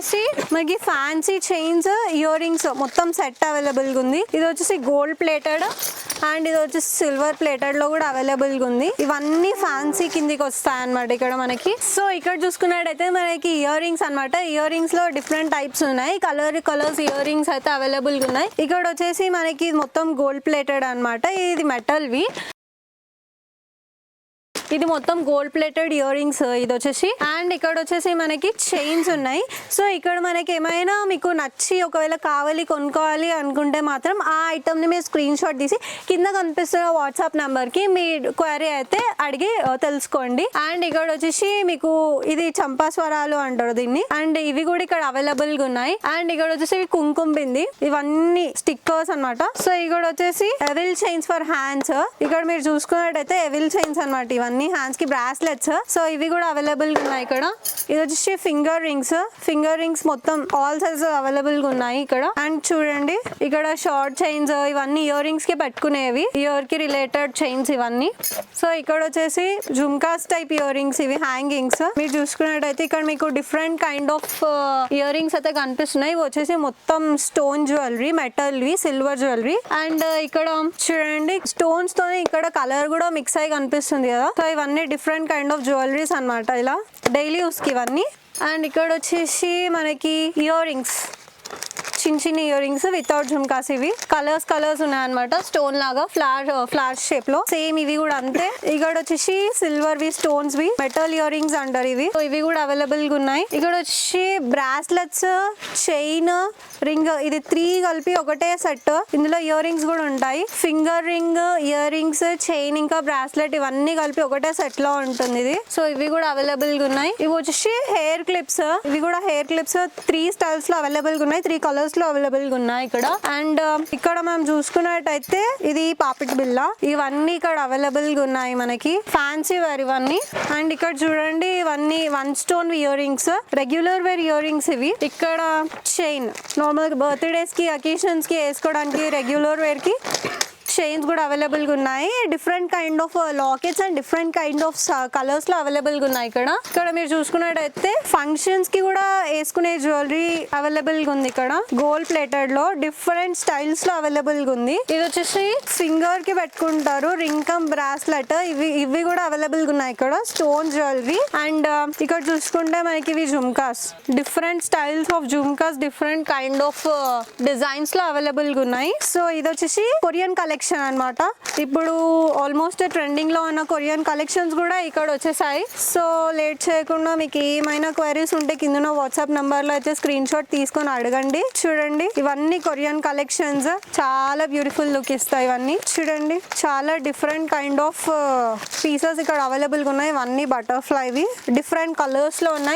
వచ్చేసి మనకి fancy chains ear rings మొత్తం సెట్ అవైలబుల్ గా ఉంది. ఇది వచ్చేసి గోల్డ్ ప్లేటెడ్ అండ్ ఇది వచ్చేసి సిల్వర్ ప్లేటెడ్ లో కూడా అవైలబుల్ గా ఉంది. ఇవన్నీ ఫ్యాన్సీ కిందికి వస్తాయి అన్నమాట ఇక్కడ మనకి. సో ఇక్కడ చూసుకున్నట్టయితే మనకి ఇయర్ రింగ్స్ అనమాట. ఇయర్ రింగ్స్ లో డిఫరెంట్ టైప్స్ ఉన్నాయి. కలర్స్ ఇయర్ రింగ్స్ అయితే అవైలబుల్ గా ఉన్నాయి. ఇక్కడ వచ్చేసి మనకి మొత్తం గోల్డ్ ప్లేటెడ్ అనమాట. ఇది మెటల్ వి. ఇది మొత్తం గోల్డ్ ప్లేటెడ్ ఇయర్ రింగ్స్ ఇది వచ్చేసి. అండ్ ఇక్కడ వచ్చేసి మనకి చైన్స్ ఉన్నాయి. సో ఇక్కడ మనకి ఏమైనా మీకు నచ్చి ఒకవేళ కావాలి కొనుక్కోవాలి అనుకుంటే మాత్రం ఆ ఐటమ్ ని మీరు స్క్రీన్ షాట్ తీసి కింద కనిపిస్తున్న వాట్సాప్ నెంబర్ కి మీ క్వైరీ అయితే అడిగి తెలుసుకోండి. అండ్ ఇక్కడ వచ్చేసి మీకు ఇది చంపాస్వరాలు అంటారు దీన్ని. అండ్ ఇవి కూడా ఇక్కడ అవైలబుల్ గా ఉన్నాయి. అండ్ ఇక్కడ వచ్చేసి కుంకుమ బింది, ఇవన్నీ స్టిక్కర్స్ అన్నమాట. సో ఇక్కడ వచ్చేసి ఎవిల్ చైన్స్ ఫర్ హ్యాండ్స్. ఇక్కడ మీరు చూసుకున్నట్టయితే ఎవిల్ చైన్స్ అన్నమాట. ఇవన్నీ హ్యాండ్స్ కి బ్రాస్లెట్స్. సో ఇవి కూడా అవైలబుల్ గా ఉన్నాయి ఇక్కడ. ఇది వచ్చేసి ఫింగర్ రింగ్స్ మొత్తం ఆల్ సైజెస్ అవైలబుల్ గా ఉన్నాయి ఇక్కడ. అండ్ చూడండి ఇక్కడ షార్ట్ చైన్స్, ఇవన్నీ ఇయర్ రింగ్స్ కి పెట్టుకునేవి, ఇయర్ కి రిలేటెడ్ చైన్స్ ఇవన్నీ. సో ఇక్కడ వచ్చేసి జుమ్కాస్ టైప్ ఇయర్ రింగ్స్, ఇవి హ్యాంగింగ్స్. మీరు చూసుకున్నట్టయితే ఇక్కడ మీకు different kind of ear rings అయితే కనిపిస్తున్నాయి. ఇవి వచ్చేసి మొత్తం స్టోన్ జ్యువెలరీ, మెటల్ వి, సిల్వర్ జ్యువెలరీ. అండ్ ఇక్కడ చూడండి స్టోన్స్ తోనే ఇక్కడ కలర్ కూడా మిక్స్ అయి కనిపిస్తుంది కదా. సో ఇవన్నీ డిఫరెంట్ కైండ్ ఆఫ్ జ్యువెలరీస్ అన్నమాట, ఇలా డైలీ యూస్ కి ఇవన్నీ. అండ్ ఇక్కడ వచ్చేసి మనకి ఇయర్ రింగ్స్, చిన్న ఇయర్ రింగ్స్ వితౌట్ జుమ్కాస్. ఇవి కలర్స్ ఉన్నాయన్నమాట, స్టోన్ లాగా ఫ్లాష్ షేప్ లో. సేమ్ ఇవి కూడా అంతే. ఇక్కడ వచ్చేసి సిల్వర్ వి, స్టోన్స్ వి, మెటల్ ఇయర్ రింగ్స్ అంటారు ఇవి. సో ఇవి కూడా అవైలబుల్ గా ఉన్నాయి. ఇక్కడ వచ్చి బ్రాస్లెట్స్, చైన్, రింగ్, ఇది 3 కలిపి ఒకటే సెట్. ఇందులో ఇయర్ రింగ్స్ కూడా ఉంటాయి. Finger ring, ear rings, chain ఇంకా బ్రాస్లెట్ ఇవన్నీ కలిపి ఒకటే సెట్ లో ఉంటుంది ఇది. సో ఇవి కూడా అవైలబుల్ గా ఉన్నాయి. ఇవి వచ్చేసి హెయిర్ క్లిప్స్. ఇవి కూడా హెయిర్ క్లిప్స్ 3 స్టైల్స్ లో అవైలబుల్ గా ఉన్నాయి, 3 కలర్స్ లో అవైలబుల్ గా ఉన్నాయి ఇక్కడ. అండ్ ఇక్కడ మనం చూసుకున్నట్టయితే ఇది పాపిట్ బిల్ల, ఇవన్నీ ఇక్కడ అవైలబుల్ గా ఉన్నాయి మనకి. ఫ్యాన్సీ వేర్ ఇవన్నీ. అండ్ ఇక్కడ చూడండి ఇవన్నీ 1 stone ear rings, regular wear ear rings ఇవి. ఇక్కడ చైన్, నార్మల్ బర్త్డేస్ కి, అకేషన్స్ కి వేసుకోవడానికి రెగ్యులర్ వేర్ కి చైన్స్ కూడా అవైలబుల్ గా ఉన్నాయి. Different kind of lockets and different kind of colours లో అవైలబుల్ గా ఉన్నాయి ఇక్కడ. ఇక్కడ మీరు చూసుకున్నట్టయితే ఫంక్షన్స్ కి కూడా వేసుకునే జ్యువెలరీ అవైలబుల్ గా ఉంది ఇక్కడ. గోల్డ్ ప్లేటెడ్ లో డిఫరెంట్ స్టైల్స్ లో అవైలబుల్ గా ఉంది. ఇది వచ్చేసి ఫింగర్ కి పెట్టుకుంటారు, రింగ్ కమ్ బ్రాస్లెట్, ఇవి కూడా అవైలబుల్ గా ఉన్నాయి ఇక్కడ. Stone jewellery. అండ్ ఇక్కడ చూసుకుంటే మనకి ఇవి jhumkas, different styles of jhumkas, different kind of designs లో అవైలబుల్ గా ఉన్నాయి. సో ఇది వచ్చేసి కొరియన్ కలెక్షన్ అన్నమాట. ఇప్పుడు ఆల్మోస్ట్ ట్రెండింగ్ లో ఉన్న కొరియన్ కలెక్షన్స్ కూడా ఇక్కడ వచ్చేసాయి. సో లేట్ చేయకుండా మీకు ఏమైనా క్వైరీస్ ఉంటే కింద వాట్సాప్ నంబర్ లో అయితే స్క్రీన్ షాట్ తీసుకొని అడగండి. చూడండి ఇవన్నీ కొరియన్ కలెక్షన్స్, చాలా బ్యూటిఫుల్ లుక్ ఇస్తాయి ఇవన్నీ. చూడండి చాలా డిఫరెంట్ కైండ్ ఆఫ్ పీసెస్ ఇక్కడ అవైలబుల్ గా ఉన్నాయి. ఇవన్నీ బటర్ఫ్లైవి డిఫరెంట్ కలర్స్ లో ఉన్నాయి.